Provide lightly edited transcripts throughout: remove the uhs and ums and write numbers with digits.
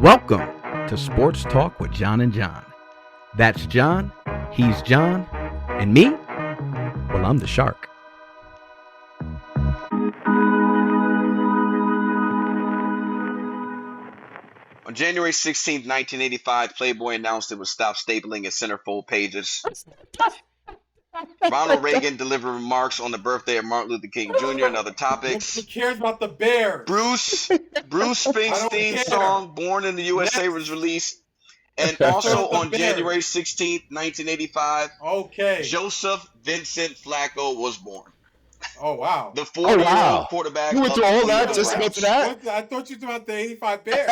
Welcome to Sports Talk with John and John. That's John, he's John, and me? Well, I'm the shark. On January 16, 1985, Playboy announced it would stop stapling its centerfold pages. Ronald Reagan delivered remarks on the birthday of Martin Luther King Jr. and other Who topics. cares about the Bears? Bruce I don't Springsteen's care. song "Born in the USA" Next. was released. And Let's also talk about on the Bears. January 16, 1985, Okay. Joseph Vincent Flacco was born. Oh, wow. The 40-year-old wow. quarterback You went of through the all that Cleveland just to Browns. get to that? What? I thought you were about the 85 Bears.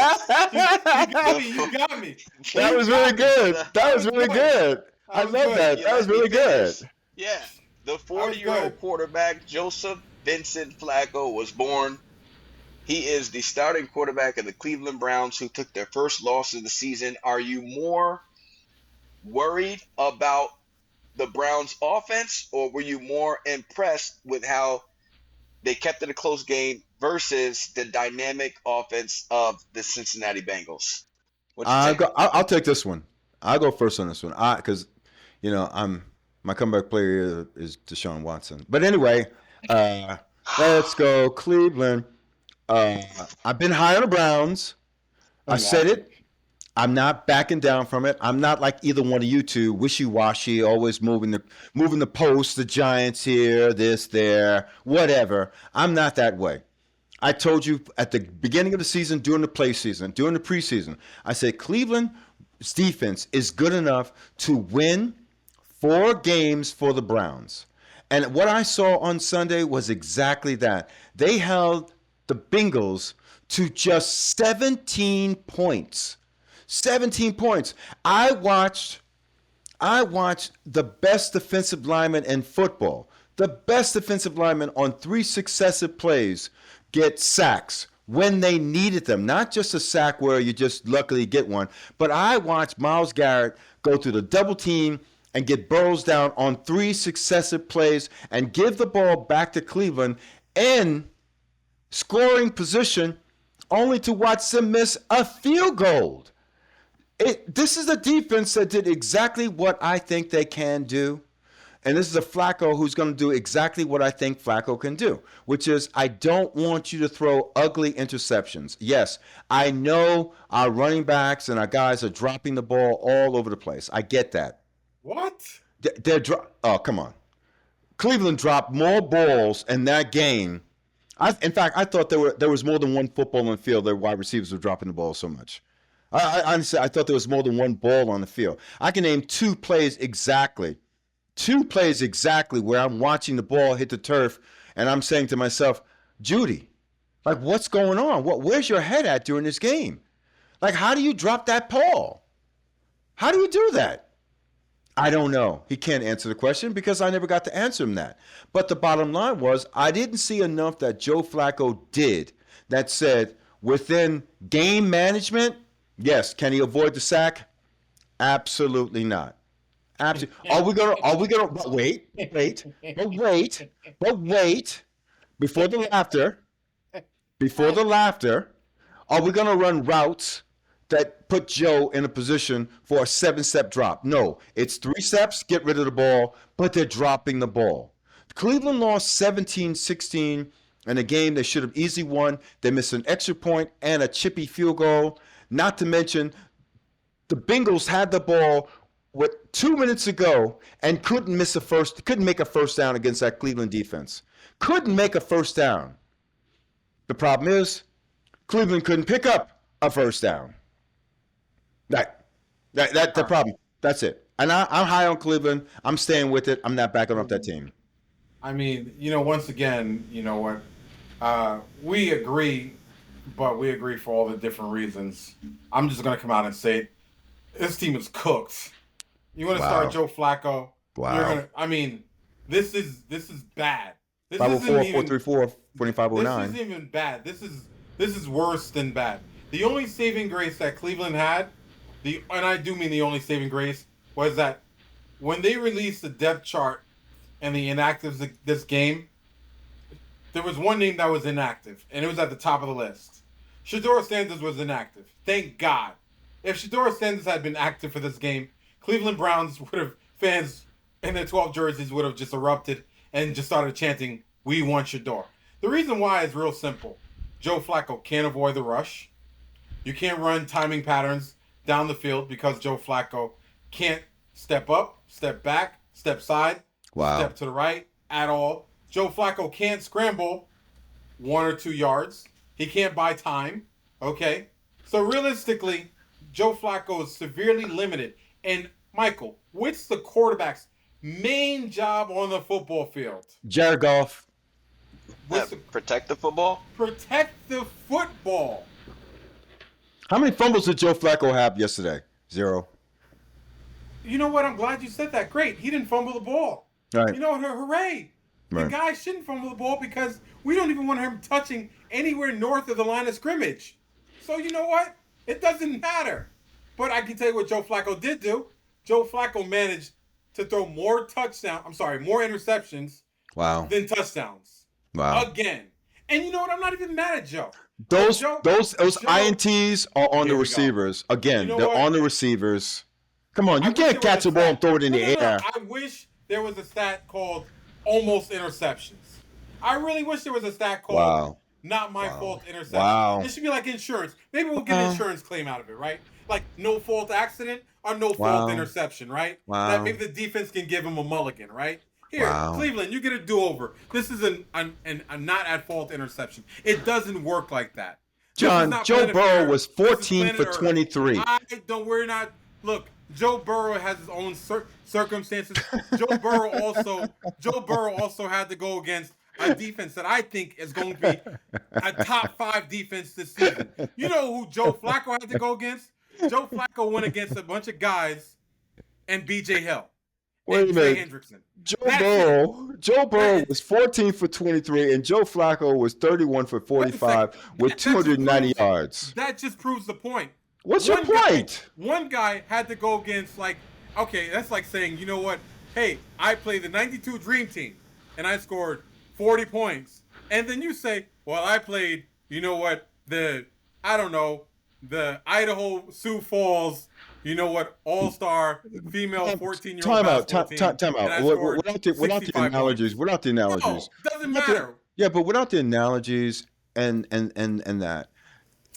You got me. That was really good. That was really good. I love that. That was really good. Yeah. The good. 40-year-old quarterback, Joseph Vincent Flacco, was born. He is the starting quarterback of the Cleveland Browns, who took their first loss of the season. Are you more worried about the Browns' offense, or were you more impressed with how they kept it a close game versus the dynamic offense of the Cincinnati Bengals? I'll take this one. I'll go first on this one. Because, my comeback player is Deshaun Watson. But anyway, let's go Cleveland. I've been high on the Browns. I said it. I'm not backing down from it. I'm not like either one of you two, wishy-washy, always moving the post, the Giants here, this, there, whatever. I'm not that way. I told you at the beginning of the season, during the preseason, I said Cleveland's defense is good enough to win 4 games for the Browns. And what I saw on Sunday was exactly that. They held the Bengals to just 17 points. 17 points. I watched the best defensive lineman in football, the best defensive lineman on 3 successive plays get sacks when they needed them. Not just a sack where you just luckily get one, but I watched Myles Garrett go through the double team and get Burrows down on 3 successive plays and give the ball back to Cleveland in scoring position only to watch them miss a field goal. This is a defense that did exactly what I think they can do. And this is a Flacco who's going to do exactly what I think Flacco can do, which is I don't want you to throw ugly interceptions. Yes, I know our running backs and our guys are dropping the ball all over the place. I get that. What? Oh, come on. Cleveland dropped more balls in that game. In fact, I thought there was more than one football on the field. Their wide receivers were dropping the ball so much. I honestly, I thought there was more than one ball on the field. I can name 2 plays exactly where I'm watching the ball hit the turf and I'm saying to myself, Judy, like, what's going on? Where's your head at during this game? Like, how do you drop that ball? How do you do that? I don't know. He can't answer the question because I never got to answer him that. But the bottom line was I didn't see enough that Joe Flacco did that said within game management, yes, can he avoid the sack? Absolutely not. Absolutely. Are we gonna but wait. Before the laughter, are we gonna run routes that put Joe in a position for a 7-step drop? No, it's 3 steps, get rid of the ball, but they're dropping the ball. Cleveland lost 17-16 in a game they should have easily won. They missed an extra point and a chippy field goal. Not to mention, the Bengals had the ball with 2 minutes to go and couldn't make a first down against that Cleveland defense. Couldn't make a first down. The problem is, Cleveland couldn't pick up a first down. That's the problem. That's it. And I'm high on Cleveland. I'm staying with it. I'm not backing off that team. I mean, once again, you know what? We agree, but we agree for all the different reasons. I'm just going to come out and say it. This team is cooked. You want to start Joe Flacco? Wow. This is bad. This 504-434-4509. This isn't even bad. This is worse than bad. The only saving grace that Cleveland had, and I do mean the only saving grace, was that when they released the depth chart and the inactives this game, there was one name that was inactive, and it was at the top of the list. Shador Sanders was inactive. Thank God. If Shador Sanders had been active for this game, Cleveland Browns would have fans in their 12 jerseys would have just erupted and just started chanting, "We want Shador." The reason why is real simple. Joe Flacco can't avoid the rush. You can't run timing patterns down the field because Joe Flacco can't step up, step back, step side, step to the right at all. Joe Flacco can't scramble 1 or 2 yards. He can't buy time. Okay? So realistically, Joe Flacco is severely limited. And Michael, what's the quarterback's main job on the football field? Jared Goff. Protect the football? Protect the football. How many fumbles did Joe Flacco have yesterday? 0. You know what? I'm glad you said that. Great. He didn't fumble the ball. Right. You know what? Hooray. Right. The guy shouldn't fumble the ball because we don't even want him touching anywhere north of the line of scrimmage. So you know what? It doesn't matter. But I can tell you what Joe Flacco did do. Joe Flacco managed to throw more interceptions than touchdowns. Wow. Again. And you know what? I'm not even mad at Joe. Those Joe, INTs are on the receivers. Again, you know they're what? on the receivers. Come on, you can't catch a ball and throw it in the air. I wish there was a stat called almost interceptions. I really wish there was a stat called not my fault interception. Wow. It should be like insurance. Maybe we'll get an insurance claim out of it, right? Like no fault accident or no fault interception, right? Wow. That maybe the defense can give him a mulligan, right? Here, Cleveland, you get a do-over. This is a not at fault interception. It doesn't work like that. John, Joe Burrow was 14 for 23. Look, Joe Burrow has his own circumstances. Joe Burrow also had to go against a defense that I think is going to be a top 5 defense this season. You know who Joe Flacco had to go against? Joe Flacco went against a bunch of guys and B.J. Hill. Wait a minute. Joe Burrow was 14 for 23, and Joe Flacco was 31 for 45 with 290 yards. That just proves the point. What's your point? One guy had to go against, that's like saying, you know what? Hey, I played the 92 Dream Team, and I scored 40 points. And then you say, well, I played, you know what, the Idaho Sioux Falls, you know what, all-star female 14-year-old basketball team. Time out. Without the analogies. No, doesn't matter. Yeah, but without the analogies and that,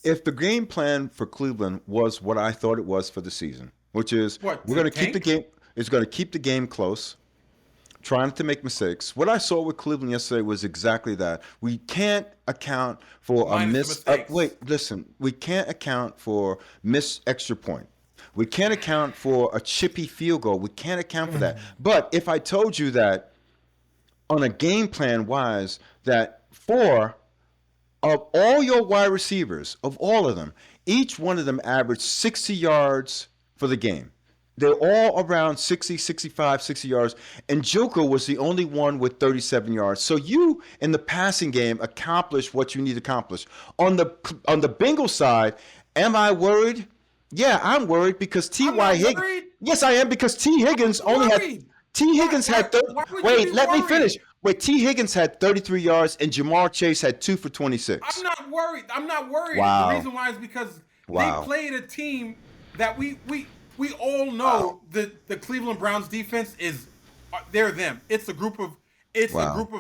if the game plan for Cleveland was what I thought it was for the season, which is we're going to keep the game, it's going to keep the game close, trying to make mistakes. What I saw with Cleveland yesterday was exactly that. We can't account for we can't account for missed extra point. We can't account for a chippy field goal. We can't account for that. But if I told you that on a game plan wise, that 4 of all your wide receivers, of all of them, each one of them averaged 60 yards for the game. They're all around 60, 65, 60 yards. And Joko was the only one with 37 yards. So you, in the passing game, accomplished what you need to accomplish. On the Bengals side, am I worried? Yeah, I'm worried because T.Y. Higgins. Yes, I am, because T. Higgins Wait, let me finish. Wait, T. Higgins had 33 yards and Jamar Chase had 2 for 26. I'm not worried. Wow. The reason why is because they played a team that we all know the Cleveland Browns defense they're them. It's a group of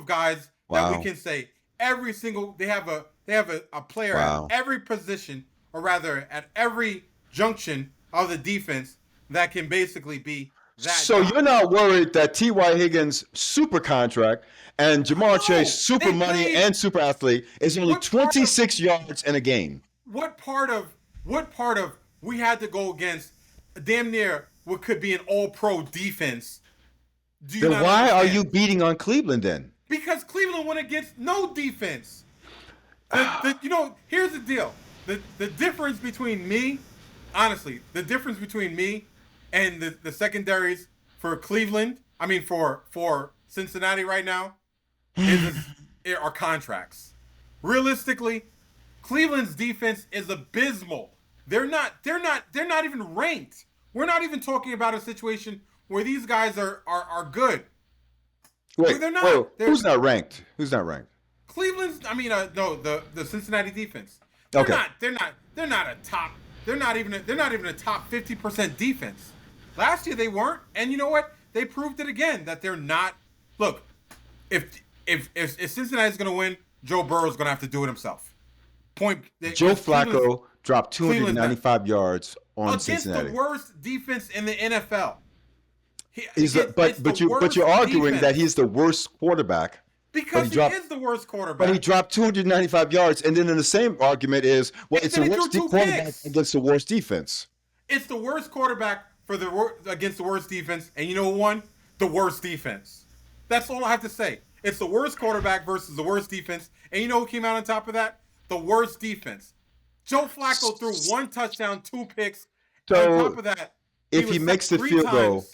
guys that we can say they have a player at every position, or rather at every junction of the defense that can basically be that. So you're not worried that T.Y. Higgins super contract and Jamar Chase super money and super athlete is only 26 yards in a game? What part of we had to go against damn near what could be an all-pro defense? Then why are you beating on Cleveland then? Because Cleveland went against no defense. Here's the deal. The difference between me, honestly, and the secondaries for Cleveland, for Cincinnati right now, are contracts. Realistically, Cleveland's defense is abysmal. They're not even ranked. We're not even talking about a situation where these guys are good. Wait, they're not. Who's not ranked? Cleveland's. The Cincinnati defense. They're Okay. not. They're not a top. They're not even a top 50% defense. Last year they weren't, and you know what? They proved it again that they're not. Look, if Cincinnati's going to win, Joe Burrow's going to have to do it himself. Joe 'Cause Flacco dropped Cleveland's not 295 yards on against Cincinnati. the worst defense in the NFL. He's the, It's but the worst you're arguing that defense. he's the worst quarterback. Because he is the worst quarterback. But he dropped 295 yards, and then in the same argument is, well, And it's then the he worst threw two quarterback picks. against the worst defense. It's the worst quarterback against the worst defense, and you know what won? The worst defense. That's all I have to say. It's the worst quarterback versus the worst defense, and you know who came out on top of that? The worst defense. Joe Flacco threw 1 touchdown, 2 picks. So, on top of that, if he makes the field goal,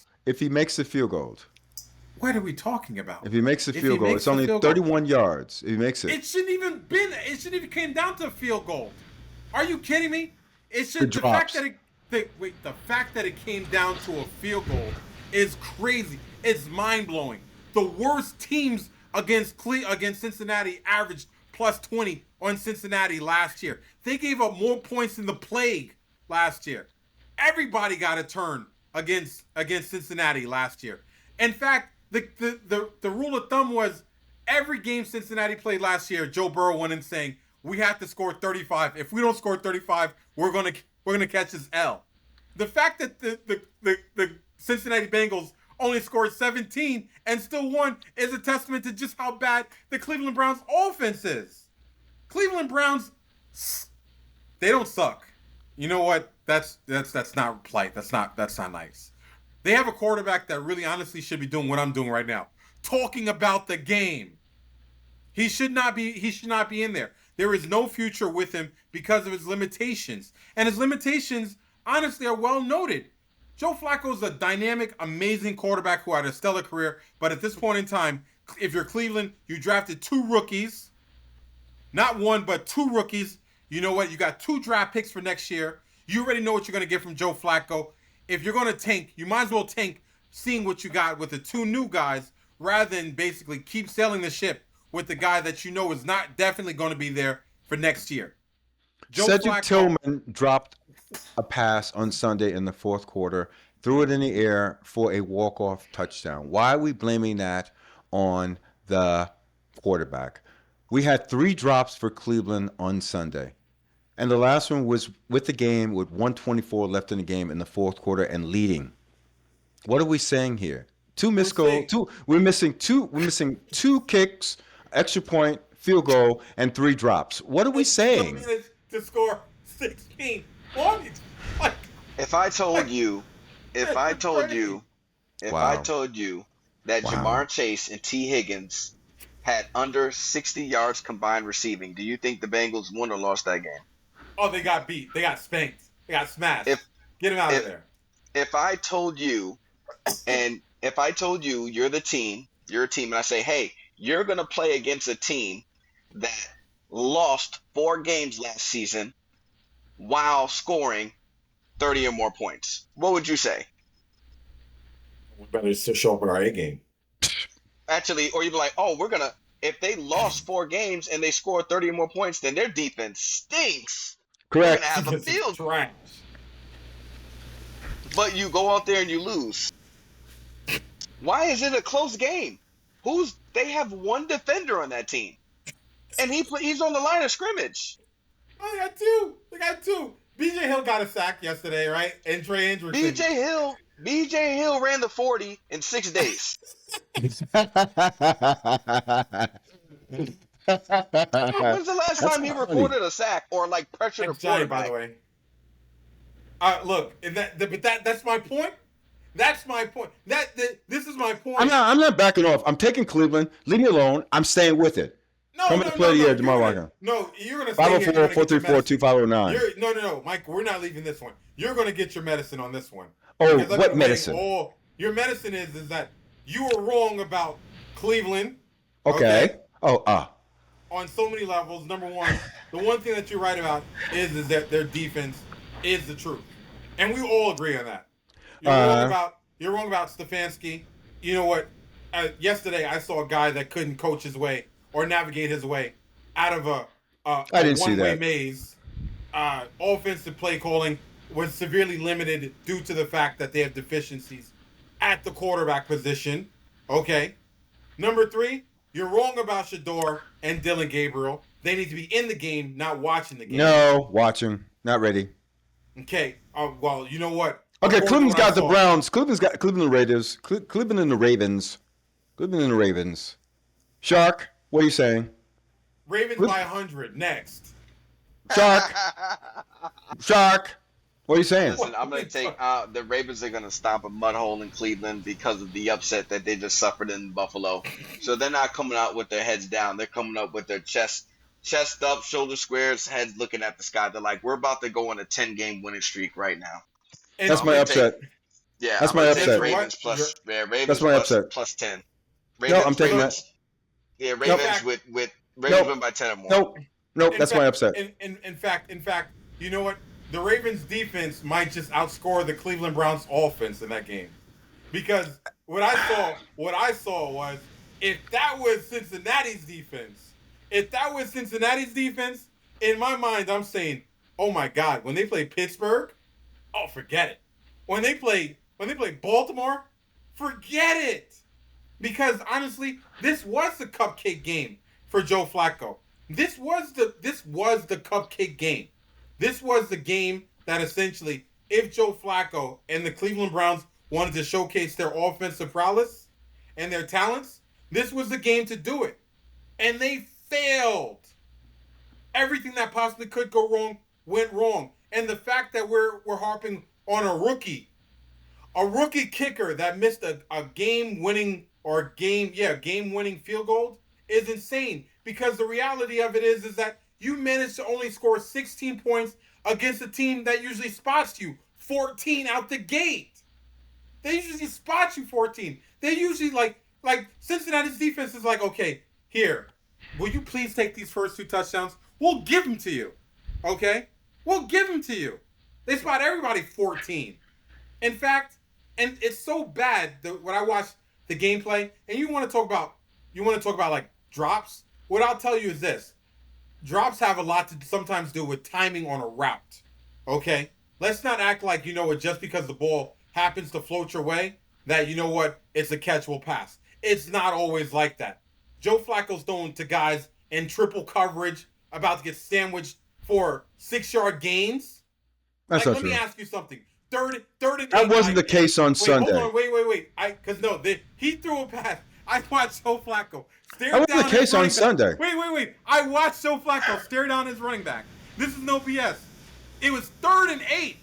what are we talking about? if he makes the field goal, it's only 31 yards. If he makes it. It shouldn't even came down to a field goal. Are you kidding me? The fact that it came down to a field goal is crazy. It's mind blowing. The worst teams against Cincinnati averaged plus 20 on Cincinnati last year. They gave up more points than the plague last year. Everybody got a turn against Cincinnati last year. In fact, the rule of thumb was every game Cincinnati played last year, Joe Burrow went in saying, we have to score 35. If we don't score 35, we're gonna catch this L. The fact that the Cincinnati Bengals only scored 17 and still won is a testament to just how bad the Cleveland Browns offense is. Cleveland Browns, they don't suck. You know what? That's not polite. That's not nice. They have a quarterback that really honestly should be doing what I'm doing right now. Talking about the game. He should not be in there. There is no future with him because of his limitations. And his limitations, honestly, are well noted. Joe Flacco is a dynamic, amazing quarterback who had a stellar career. But at this point in time, if you're Cleveland, you drafted 2 rookies. Not 1, but 2 rookies. You know what? You got 2 draft picks for next year. You already know what you're going to get from Joe Flacco. If you're going to tank, you might as well tank seeing what you got with the 2 new guys rather than basically keep sailing the ship with the guy that you know is not definitely going to be there for next year. Cedric Tillman dropped a pass on Sunday in the 4th quarter, threw it in the air for a walk-off touchdown. Why are we blaming that on the quarterback? We had 3 drops for Cleveland on Sunday. And the last one was with the game with 1:24 left in the game in the 4th quarter and leading. What are we saying here? 2 missed goals. We're missing two kicks, extra point, field goal, and 3 drops. What are we saying? Minutes to score 16 points. If I told you that Jamar Chase and T. Higgins had under 60 yards combined receiving, do you think the Bengals won or lost that game? Oh, they got beat. They got spanked. They got smashed. Get him out of there. If I told you you're a team, and I say, hey, you're going to play against a team that lost 4 games last season while scoring 30 or more points, what would you say? We better show up in our A game. Actually, or you'd be like, oh, if they lost 4 games and they scored 30 or more points, then their defense stinks. Correct. We're going to have a field. Trash. But you go out there and you lose. Why is it a close game? They have 1 defender on that team, and he's on the line of scrimmage. Oh, they got two. B.J. Hill got a sack yesterday, right? And Trey Hendrickson. B.J. Hill ran the 40 in 6 days. When's the last time he recorded a sack or like pressured a quarterback? By the way. Look, that's my point. This is my point. I'm not backing off. I'm taking Cleveland. Leave me alone. I'm staying with it. Coming to play the year tomorrow. You're going to stay here. 504-434-2509. No, Mike, we're not leaving this one. You're going to get your medicine on this one. Oh, what medicine? Your medicine is that you were wrong about Cleveland. Okay. On so many levels. Number one, the one thing that you're right about is that their defense is the truth. And we all agree on that. You're wrong about Stefanski. You know what? Yesterday I saw a guy that couldn't coach his way or navigate his way out of a one-way maze. offensive play calling was severely limited due to the fact that they have deficiencies at the quarterback position. Okay. Number 3, you're wrong about Shador and Dylan Gabriel. They need to be in the game, not watching the game. No, watching. Not ready. Okay. Well, you know what? Okay, According to Cleveland's what I got the saw, Browns. Cleveland's got Cleveland and Raiders. Cleveland and the Ravens. Cleveland and the Ravens. Shark, what are you saying? Ravens by 100 next. Shark, what are you saying? Listen, I'm going to take the Ravens are going to stomp a mud hole in Cleveland because of the upset that they just suffered in Buffalo. So they're not coming out with their heads down. They're coming up with their chest up, shoulder squares, heads looking at the sky. They're like, we're about to go on a 10-game winning streak right now. And That's my upset. I'm my gonna upset. take Ravens plus That's my upset. plus 10. No, I'm taking that. Yeah, Ravens with Ravens win by 10 or more. Nope. That's my upset. In fact, you know what? The Ravens defense might just outscore the Cleveland Browns offense in that game. Because what I saw was if that was Cincinnati's defense, in my mind I'm saying, oh my God, when they play Pittsburgh, oh forget it. When they play Baltimore, forget it. Because honestly, this was the cupcake game for Joe Flacco. This was the cupcake game. This was the game that essentially, if Joe Flacco and the Cleveland Browns wanted to showcase their offensive prowess and their talents, this was the game to do it. And they failed. Everything that possibly could go wrong went wrong. And the fact that we're harping on a rookie kicker that missed a game-winning field goal is insane. Because the reality of it is that you managed to only score 16 points against a team that usually spots you 14 out the gate. They usually spot you 14. They usually like Cincinnati's defense is like, okay, here, will you please take these first 2 touchdowns? We'll give them to you. Okay? We'll give them to you. They spot everybody 14. In fact, and it's so bad that when I watch the gameplay, and you want to talk about like drops, what I'll tell you is this. Drops have a lot to sometimes do with timing on a route. Okay? Let's not act like, just because the ball happens to float your way, that, it's a catchable pass. It's not always like that. Joe Flacco's throwing to guys in triple coverage, about to get sandwiched for 6-yard gains. That's not true. Let me ask you something. Third and 8. That wasn't the case on Sunday. Hold on, wait. He threw a pass. I watched Joe Flacco stare That down wasn't the case on Sunday. Wait. I watched Joe Flacco stare down his running back. This is no BS. It was 3rd and 8.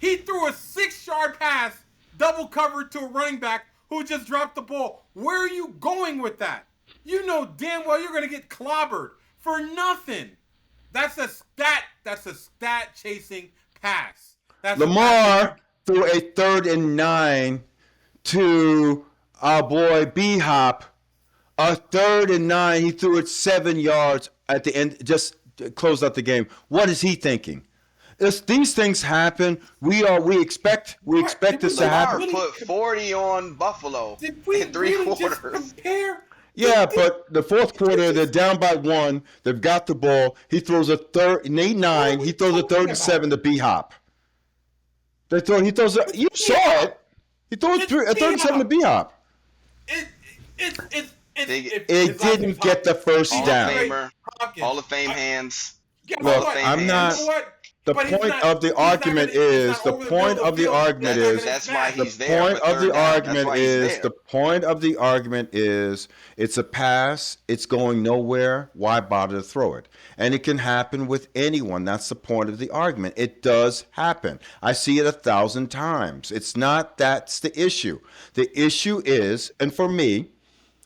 He threw a 6-yard pass, double covered to a running back who just dropped the ball. Where are you going with that? You know damn well you're going to get clobbered for nothing. That's a stat chasing pass. Lamar threw a 3rd and 9 to our boy B-Hop. A 3rd and 9. He threw it 7 yards at the end, just closed out the game. What is he thinking? These things happen. We expect this to happen. Lamar put 40 on Buffalo in 3 quarters. Yeah, but the 4th quarter, they're down by 1. They've got the ball. He throws a 3rd and 9. He throws a 3rd and 7 to B-Hop. You saw it. He threw a 3rd and 7 to B-Hop. It didn't get the first down. Hall of Fame hands. Look, I'm not. The point of the argument is That's why he's there. The point of the argument is it's a pass, it's going nowhere, why bother to throw it? And it can happen with anyone. That's the point of the argument. It does happen. I see it 1,000 times. It's not that's the issue. The issue is, and for me,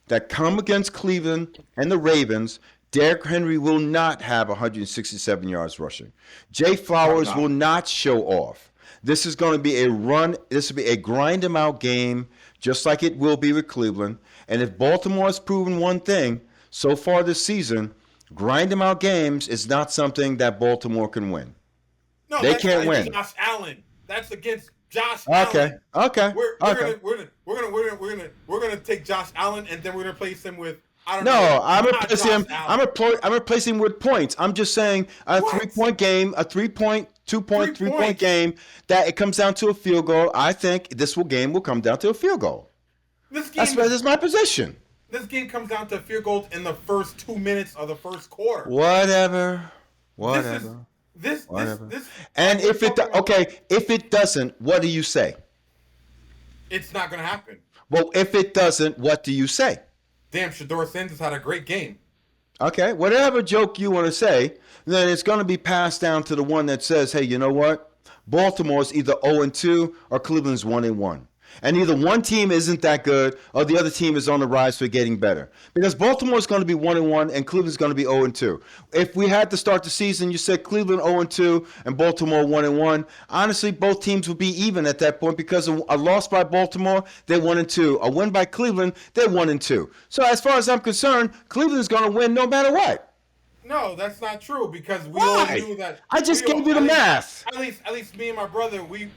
that come against Cleveland and the Ravens, Derrick Henry will not have 167 yards rushing. Jay Flowers will not show off. This is going to be a run. This will be a grind him out game, just like it will be with Cleveland. And if Baltimore has proven one thing so far this season, grind him out games is not something that Baltimore can win. No, they can't win. Josh Allen. That's against Josh Allen. Okay. We're gonna take Josh Allen and then we're gonna replace him with I don't know. No, I'm Not replacing Josh him. Allen. I'm replacing him with points. I'm just saying a What? 3-point game, a 3-point, 2-point, 3 3-point points. game that it comes down to a field goal. I think game will come down to a field goal. This That's game is my position. This game comes down to field goals in the first 2 minutes of the first quarter. Whatever. This. And if it talking about- if it doesn't, what do you say? it's not going to happen. Well, if it doesn't, what do you say? Damn, Shador Sanders had a great game. Okay, whatever joke you want to say, then it's going to be passed down to the one that says, hey, you know what? Baltimore's either 0-2 or Cleveland's 1-1. And either one team isn't that good or the other team is on the rise for getting better. Because Baltimore's going to be 1-1 and Cleveland's going to be 0-2. If we had to start the season, you said Cleveland 0-2 and Baltimore 1-1. Honestly, both teams would be even at that point because a loss by Baltimore, they're 1-2. A win by Cleveland, they're 1-2. So as far as I'm concerned, Cleveland's going to win no matter what. No, that's not true because we Why? all knew that. I just gave you the math. At least me and my brother, we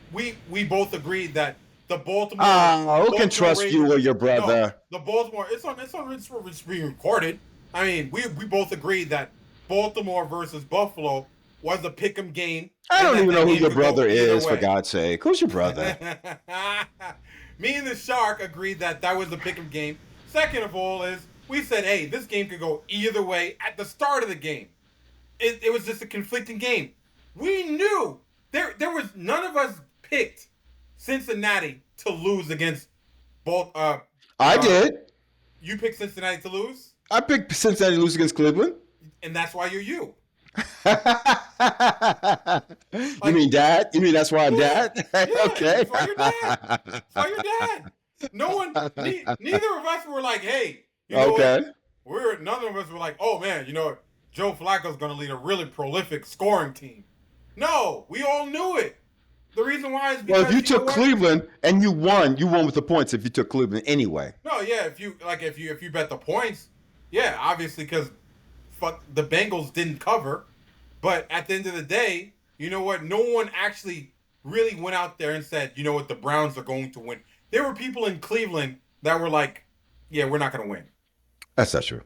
both agreed that the Baltimore. Who can trust you or your brother? No, the Baltimore. It's being recorded. I mean, we both agreed that Baltimore versus Buffalo was a pick'em game. I don't even know who game your could go brother either is, for way. God's sake. Who's your brother? Me and the Shark agreed that was the pick'em game. Second of all is we said, hey, this game could go either way at the start of the game. It was just a conflicting game. We knew there was none of us picked Cincinnati to lose against both. I did. You picked Cincinnati to lose, I picked Cincinnati to lose against Cleveland. and that's why you're you. You mean dad? You mean that's why I'm dad? Yeah, Okay. that's why you're dad. That's why you're dad. No one, neither of us were like, hey, you know Okay. what? None of us were like, oh man, you know what? Joe Flacco's going to lead a really prolific scoring team. No, we all knew it. The reason why is because Well, if you know took what? Cleveland and you won with the points if you took Cleveland anyway. No, yeah, if you bet the points, yeah, obviously because the Bengals didn't cover, but at the end of the day, you know what? No one actually really went out there and said, you know what, the Browns are going to win. There were people in Cleveland that were like, yeah, we're not going to win. That's not true.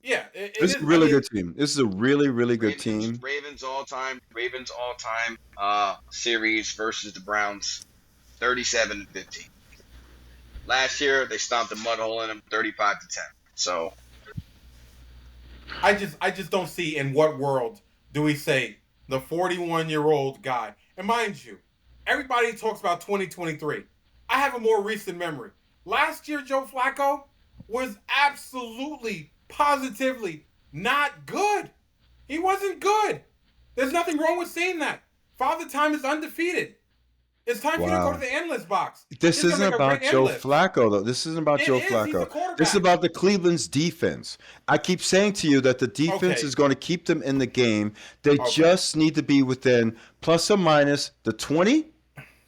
Yeah, This is a really good team. This is a really, really good team. Ravens all time series versus the Browns, 37-15. Last year they stomped a mud hole in them, 35-10. So I just don't see in what world do we say the 41-year-old guy. And mind you, everybody talks about 2023. I have a more recent memory. Last year, Joe Flacco was absolutely, positively not good. He wasn't good. There's nothing wrong with saying that. Father Time is undefeated. It's time for you to go to the analyst box. This He's gonna isn't make a about great Joe analyst. Flacco, though. This isn't about It Joe is. He's the Flacco. quarterback. This is about the Cleveland's defense. I keep saying to you that the defense Okay. is going to keep them in the game. They Okay. just need to be within plus or minus the 20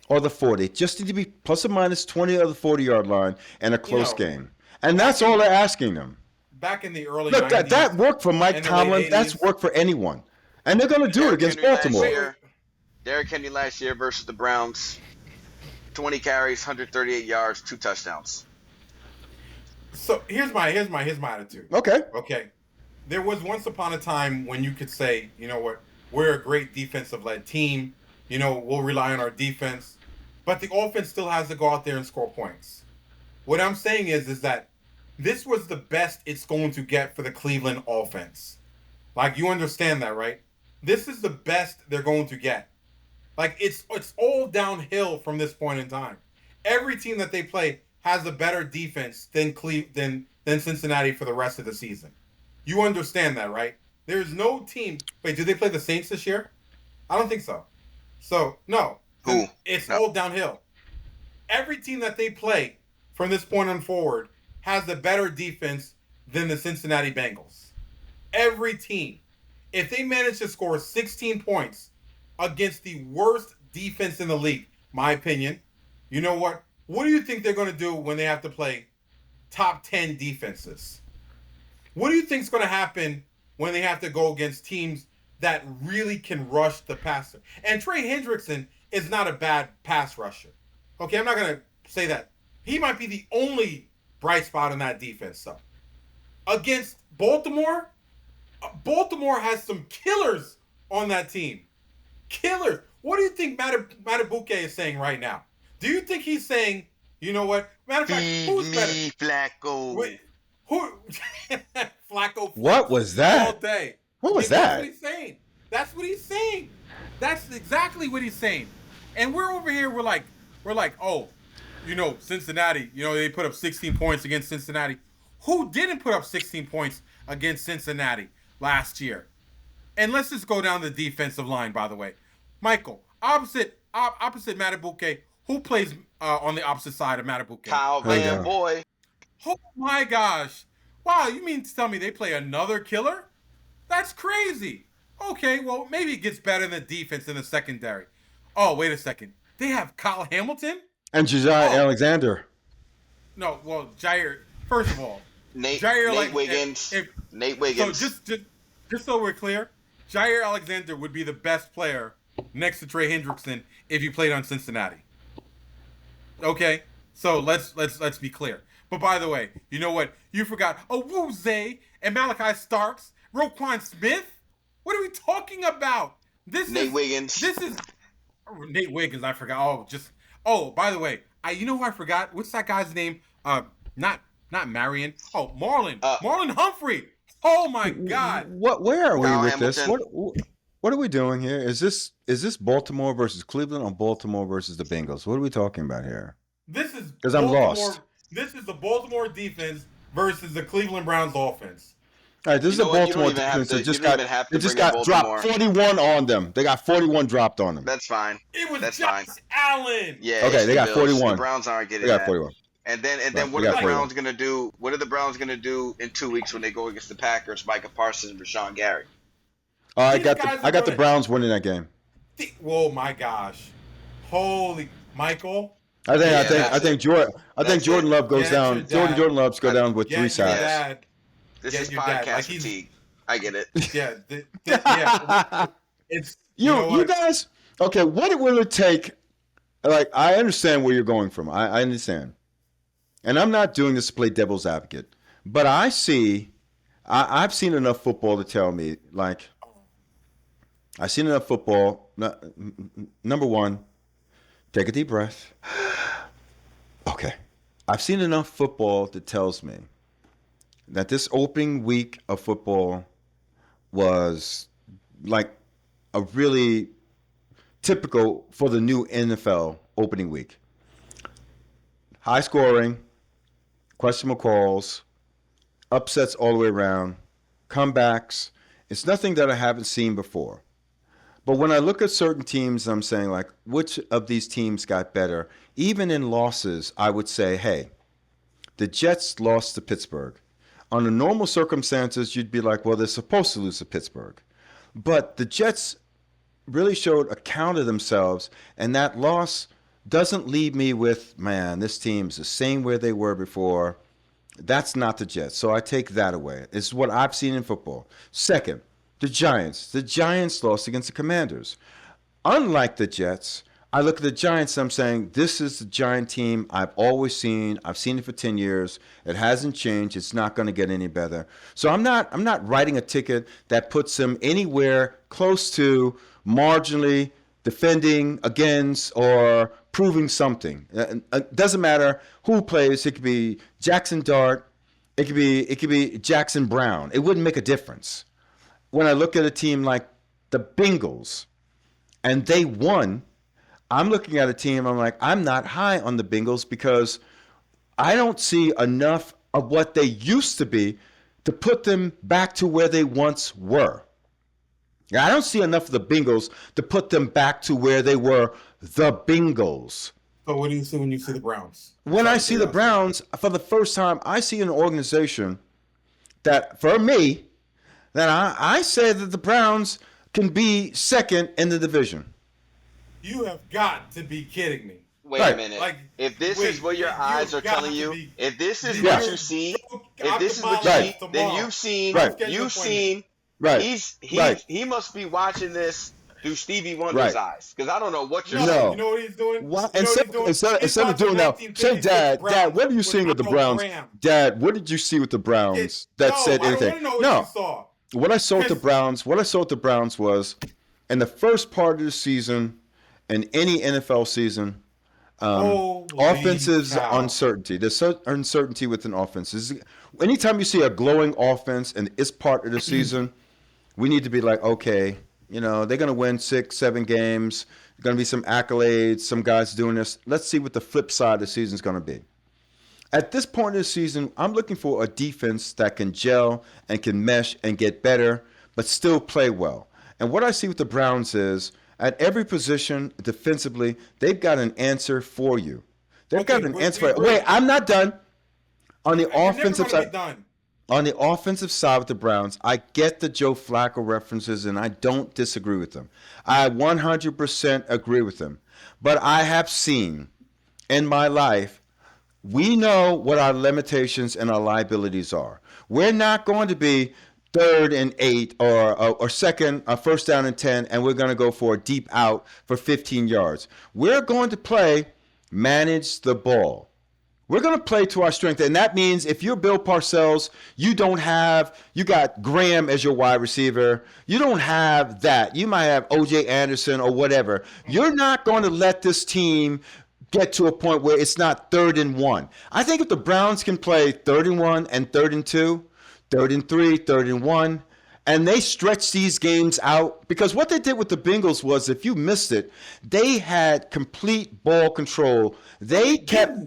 or the 40. Just need to be plus or minus 20 or the 40-yard line and a close game. And that's all they're asking them. Back in the early Look, 90s. that worked for Mike and the Tomlin. late That's 80s. worked for anyone. And they're going to do it against Baltimore. Derrick Henry last year versus the Browns, 20 carries, 138 yards, 2 touchdowns. So here's my attitude. Okay. Okay. There was once upon a time when you could say, you know what, we're a great defensive-led team. You know, we'll rely on our defense. But the offense still has to go out there and score points. What I'm saying is that this was the best it's going to get for the Cleveland offense. Like, you understand that, right? This is the best they're going to get. Like, it's all downhill from this point in time. Every team that they play has a better defense than Cincinnati for the rest of the season. You understand that, right? There's no team. Wait, did they play the Saints this year? I don't think so. So, no. Who? It's No. all downhill. Every team that they play from this point on forward has a better defense than the Cincinnati Bengals. Every team. If they manage to score 16 points against the worst defense in the league, my opinion, you know what? What do you think they're going to do when they have to play top 10 defenses? What do you think is going to happen when they have to go against teams that really can rush the passer? And Trey Hendrickson is not a bad pass rusher. Okay, I'm not going to say that. He might be the only bright spot in that defense, though. against Baltimore. Baltimore has some killers on that team. Killers. What do you think Matabuke is saying right now? Do you think he's saying, you know what? Matter of fact, who's better? Feed me, Flacco. Wait, who? Flacco. What was that? All day. What was That's that? what he's saying. That's what he's saying. That's exactly what he's saying. And we're over here. We're like, oh, Cincinnati. They put up 16 points against Cincinnati. Who didn't put up 16 points against Cincinnati last year? And let's just go down the defensive line. By the way, Michael, opposite Matabuke. Who plays on the opposite side of Matabuke? Kyle Van Boy. Oh my gosh! Wow, you mean to tell me they play another killer? That's crazy. Okay, well maybe it gets better in the defense in the secondary. Oh, wait a second. They have Kyle Hamilton And Josiah Alexander. No, well Jair. First of all, Nate Wiggins. Nate Wiggins. So just so we're clear, Jair Alexander would be the best player next to Trey Hendrickson if he played on Cincinnati. Okay, so let's be clear. But by the way, you know what? You forgot Owuzie and Malachi Starks, Roquan Smith. What are we talking about? Nate Wiggins. This is Nate Wiggins. I forgot. By the way, you know who I forgot? What's that guy's name? Not Marion. Oh, Marlon. Marlon Humphrey. Oh my God. Where are we Kyle with this? Hamilton. What are we doing here? Is this Baltimore versus Cleveland or Baltimore versus the Bengals? What are we talking about here? This is because I'm lost. This is the Baltimore defense versus the Cleveland Browns offense. All right, this is the Baltimore defense that just got dropped 41 on them. They got 41 dropped on them. That's fine. It was That's Josh fine. Allen. Yeah. Okay, they got 41. The Browns aren't getting They got that. 41. And then what we are got the Browns gonna do? What are the Browns gonna do in 2 weeks when they go against the Packers, Micah Parsons and Rashawn Gary? I got the Browns winning that game. Oh my gosh. Holy Michael. I think Jordan Love goes down. Jordan Love's go down with 3 sacks. This is podcast fatigue. I get it. Yeah. Yeah. It's you guys. Okay, what will it take? Like, I understand where you're going from. I understand, and I'm not doing this to play devil's advocate, but I've seen enough football to tell me, like, I've seen enough football. Number one, take a deep breath. Okay. I've seen enough football that tells me that this opening week of football was like a really typical for the new NFL opening week. High scoring, questionable calls, upsets all the way around, comebacks. It's nothing that I haven't seen before. But when I look at certain teams, I'm saying, like, which of these teams got better? Even in losses, I would say, hey, the Jets lost to Pittsburgh. Under normal circumstances, you'd be like, well, they're supposed to lose to Pittsburgh. But the Jets really showed a count of themselves, and that loss doesn't leave me with, man, this team's the same where they were before. That's not the Jets. So I take that away. It's what I've seen in football. Second, the Giants. The Giants lost against the Commanders. Unlike the Jets, I look at the Giants and I'm saying, this is the Giant team I've always seen. I've seen it for 10 years. It hasn't changed. It's not going to get any better. So I'm not writing a ticket that puts them anywhere close to marginally defending against or proving something. It doesn't matter who plays. It could be Jackson Dart. It could be Jackson Brown. It wouldn't make a difference. When I look at a team like the Bengals and they won, I'm looking at a team, I'm like, I'm not high on the Bengals because I don't see enough of what they used to be to put them back to where they once were. I don't see enough of the Bengals to put them back to where they were the Bengals. So what do you see when you see the Browns? When I see the Browns, for the first time, I see an organization that, for me, that I say that the Browns can be second in the division. You have got to be kidding me. Wait a minute. If this is what your eyes are telling you, if this is what you see, if this is what you see, then you've seen. Right. He must be watching this through Stevie Wonder's Right. eyes. Because I don't know what you're No, saying. you know what he's doing? What? You know what he's doing? Instead He's of watching doing that, say, 1956 Dad, Browns what are you with seeing with the Arnold Browns? Graham. Dad, what did you see with the Browns that No, said I don't anything? want to know what No, you saw. what I saw with the 'Cause- Browns was in the first part of the season, in any NFL season, Holy offensive cow. uncertainty. There's uncertainty within offenses. Anytime you see a glowing offense and it's part of the season, we need to be like, okay, they're going to win 6, 7 games. There's going to be some accolades, some guys doing this. Let's see what the flip side of the season is going to be. At this point in the season, I'm looking for a defense that can gel and can mesh and get better, but still play well. And what I see with the Browns is, at every position defensively, they've got an answer for you. They've got an answer for you. Wait, I'm not done. On the offensive side, on the offensive side with the Browns, I get the Joe Flacco references, and I don't disagree with them. I 100% agree with them. But I have seen in my life, we know what our limitations and our liabilities are. We're not going to be 3rd and 8 or second, first down and 10, and we're going to go for a deep out for 15 yards. We're going to manage the ball. We're going to play to our strength, and that means if you're Bill Parcells, you got Graham as your wide receiver. You don't have that. You might have O.J. Anderson or whatever. You're not going to let this team get to a point where it's not 3rd and 1. I think if the Browns can play 3rd and 1 and 3rd and 2, 3rd and 3, 3rd and 1, and they stretch these games out, because what they did with the Bengals was, if you missed it, they had complete ball control. They kept.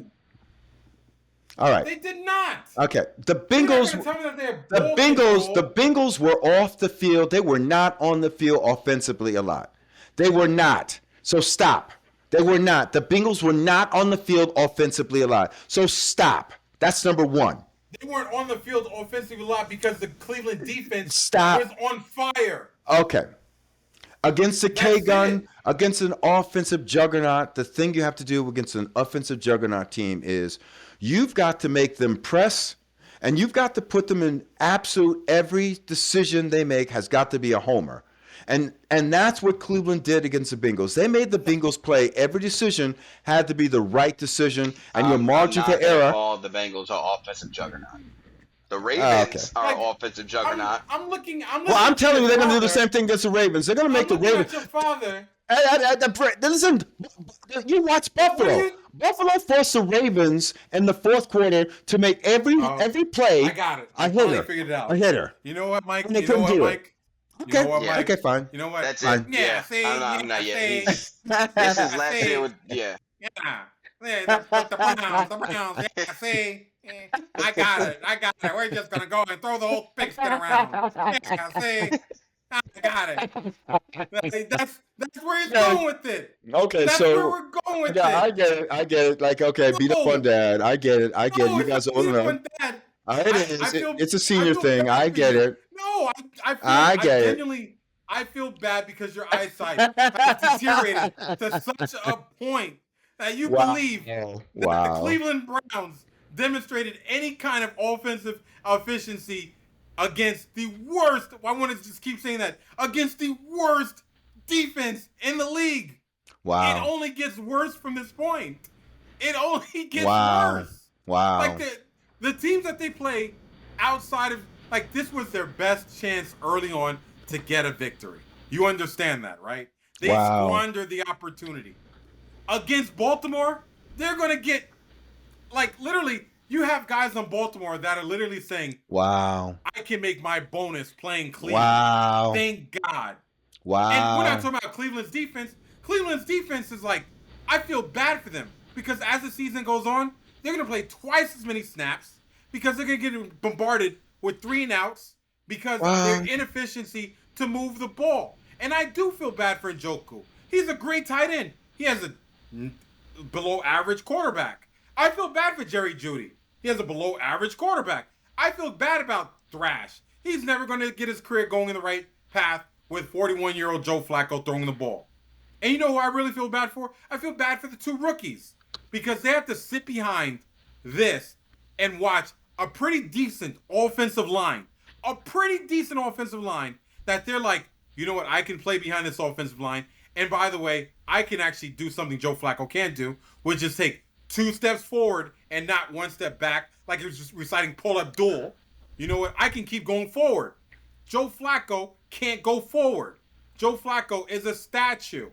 All right. They did not. Okay. The You're not Bengals. gonna tell me that they have The ball Bengals. control. The Bengals were off the field. They were not on the field offensively a lot. They were not. So stop. They were not. The Bengals were not on the field offensively a lot. So stop. That's number one. They weren't on the field offensively a lot because the Cleveland defense Stop. was on fire. Okay. Against the That's K-gun, it. against an offensive juggernaut, the thing you have to do against an offensive juggernaut team is you've got to make them press, and you've got to put them in absolute every decision they make has got to be a homer. And that's what Cleveland did against the Bengals. They made the Bengals play. Every decision had to be the right decision, and your margin for error. All the Bengals are offensive juggernaut. The Ravens are offensive juggernaut. I'm looking. Well, I'm telling you, they're going to do the same thing against the Ravens. They're going to make the Ravens. At your father. Listen, you watch Buffalo. Buffalo forced the Ravens in the fourth quarter to make every play. I got it. I hit her. Figured it out. I hit her. You know what, Mike? And they couldn't do it. Okay. You know what, Mike? Okay, fine. You know what? That's Fine. it. Yeah, see, I'm not yet. see. This is last year with Yeah, the Browns. Yeah, see. Yeah, I got it. We're just gonna go and throw the whole pigskin around. Yeah, see. I got it. That's where he's going with it. Okay, That's so where we're going with it. yeah, I get it. Like, okay, beat up on Dad. I get it. No, You guys it's don't beat up know. on Dad. It's a senior thing. I get it. No, I feel bad because your eyesight has deteriorated to such a point that you believe that the Cleveland Browns demonstrated any kind of offensive efficiency against the worst, I want to just keep saying that, against the worst defense in the league. Wow. It only gets worse from this point. It only gets worse. Wow. Like the teams that they play outside of, like, this was their best chance early on to get a victory. You understand that, right? They squandered the opportunity. Against Baltimore, they're going to get, like, literally, you have guys on Baltimore that are literally saying, wow, I can make my bonus playing Cleveland. Wow. Thank God. Wow. And we're not talking about Cleveland's defense. Cleveland's defense is like, I feel bad for them because as the season goes on, they're going to play twice as many snaps because they're going to get bombarded with 3 and outs because of their inefficiency to move the ball. And I do feel bad for Njoku. He's a great tight end. He has a below average quarterback. I feel bad for Jerry Jeudy. He has a below average quarterback. I feel bad about Thrash. He's never going to get his career going in the right path with 41-year-old Joe Flacco throwing the ball. And you know who I really feel bad for? I feel bad for the 2 rookies because they have to sit behind this and watch a pretty decent offensive line. A pretty decent offensive line that they're like, you know what? I can play behind this offensive line. And by the way, I can actually do something Joe Flacco can't do, which is take 2 steps forward and not 1 step back, like he was just reciting Paul Abdul. You know what? I can keep going forward. Joe Flacco can't go forward. Joe Flacco is a statue.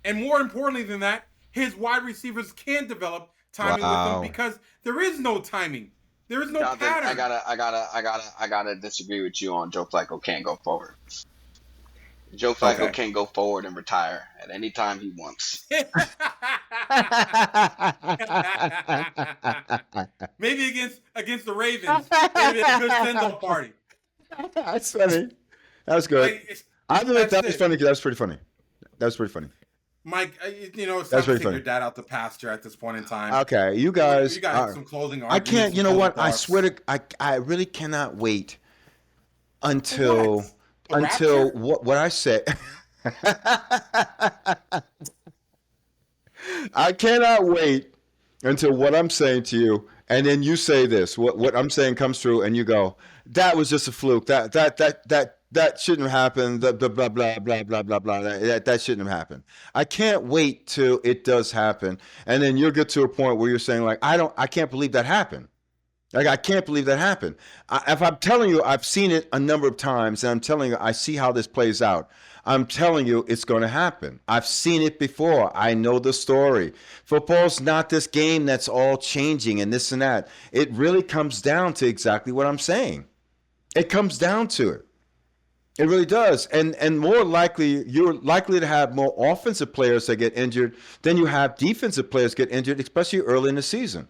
And more importantly than that, his wide receivers can develop timing with him Wow. because there is no timing. There is no Jonathan, pattern. I gotta disagree with you on Joe Flacco can't go forward. Joe Flacco Okay. can go forward and retire at any time he wants. Maybe against the Ravens, maybe a good send-off party. That's funny. That was good. Like, I admit that was it. funny because that was pretty funny. That was pretty funny. Mike, it's That's time to pretty take funny. your dad out to pasture at this point in time. Okay, you guys. You got some closing I arguments. can't. You know some what? closing I thoughts. swear to. I really cannot wait until What? The rapture? what I say. I cannot wait until what I'm saying to you, and then you say this. What I'm saying comes through, and you go, "That was just a fluke. That shouldn't have happened. Blah blah blah blah blah blah blah blah. That shouldn't have happened." I can't wait till it does happen, and then you'll get to a point where you're saying like, I can't believe that happened. Like, I can't believe that happened. If I'm telling you, I've seen it a number of times, and I'm telling you, I see how this plays out. I'm telling you, it's going to happen. I've seen it before. I know the story. Football's not this game that's all changing and this and that. It really comes down to exactly what I'm saying. It comes down to it. It really does. And more likely, you're likely to have more offensive players that get injured than you have defensive players get injured, especially early in the season.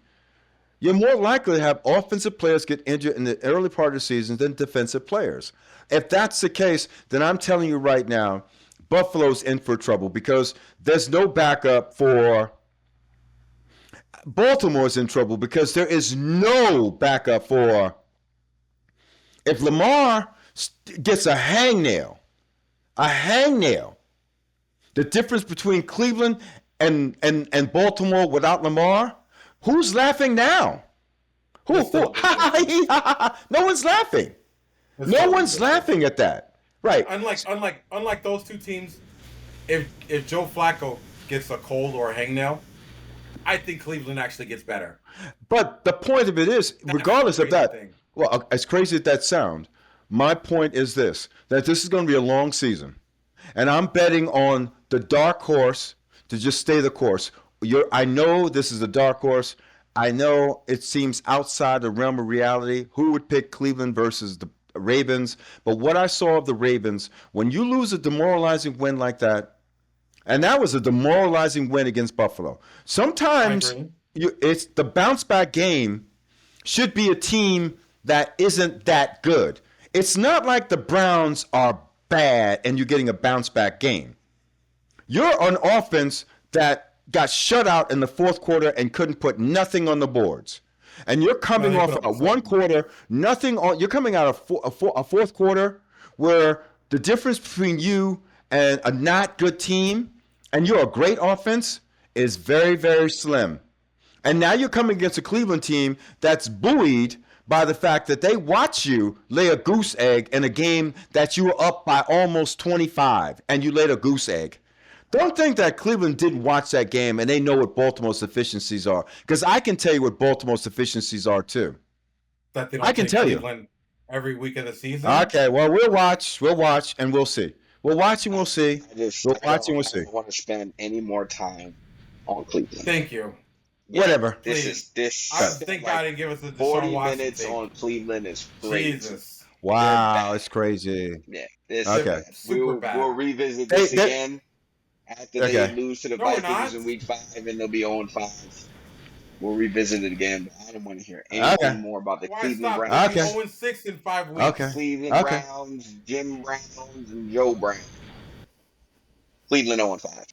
You're more likely to have offensive players get injured in the early part of the season than defensive players. If that's the case, then I'm telling you right now, Buffalo's in for trouble because there's no backup for Baltimore's in trouble because there is no backup for if Lamar gets a hangnail, the difference between Cleveland and Baltimore without Lamar, who's laughing now? Who? No one's laughing. No one's laughing at that. Right. Unlike those two teams, if Joe Flacco gets a cold or a hangnail, I think Cleveland actually gets better. But the point of it is, regardless of that, thing. well, as crazy as that sounds, my point is this, that this is going to be a long season. And I'm betting on the dark horse to just stay the course. I know this is a dark horse. I know it seems outside the realm of reality. Who would pick Cleveland versus the Ravens? But what I saw of the Ravens, when you lose a demoralizing win like that, and that was a demoralizing win against Buffalo. Sometimes it's the bounce back game should be a team that isn't that good. It's not like the Browns are bad and you're getting a bounce back game. You're an offense that got shut out in the fourth quarter and couldn't put nothing on the boards. And you're coming off a one quarter, nothing on. You're coming out of a fourth quarter where the difference between you and a not good team and you're a great offense is very, very slim. And now you're coming against a Cleveland team that's buoyed by the fact that they watch you lay a goose egg in a game that you were up by almost 25 and you laid a goose egg. Don't think that Cleveland didn't watch that game and they know what Baltimore's deficiencies are. Because I can tell you what Baltimore's deficiencies are too. That they don't I can tell Cleveland every week of the season. Okay, well, we'll watch, and we'll see. We'll watch and we'll see. We'll watch and we'll see. I don't want to spend any more time on Cleveland. Thank you. Yeah, Whatever. This. Thank God he didn't give us the 40 Deshaun Watson minutes thing. on Cleveland is great. Jesus. Wow, it's crazy. Yeah. This, Okay. Super bad. We'll revisit this again after Okay. they lose to the No, we're Vikings not. in week 5 and they'll be 0-5. We'll revisit it again, but I don't want to hear anything more about the Why Cleveland stop? Browns. Okay. 0-6 in 5 weeks. Okay. Cleveland Okay. Browns, Jim Browns, and Joe Brown. Cleveland 0-5.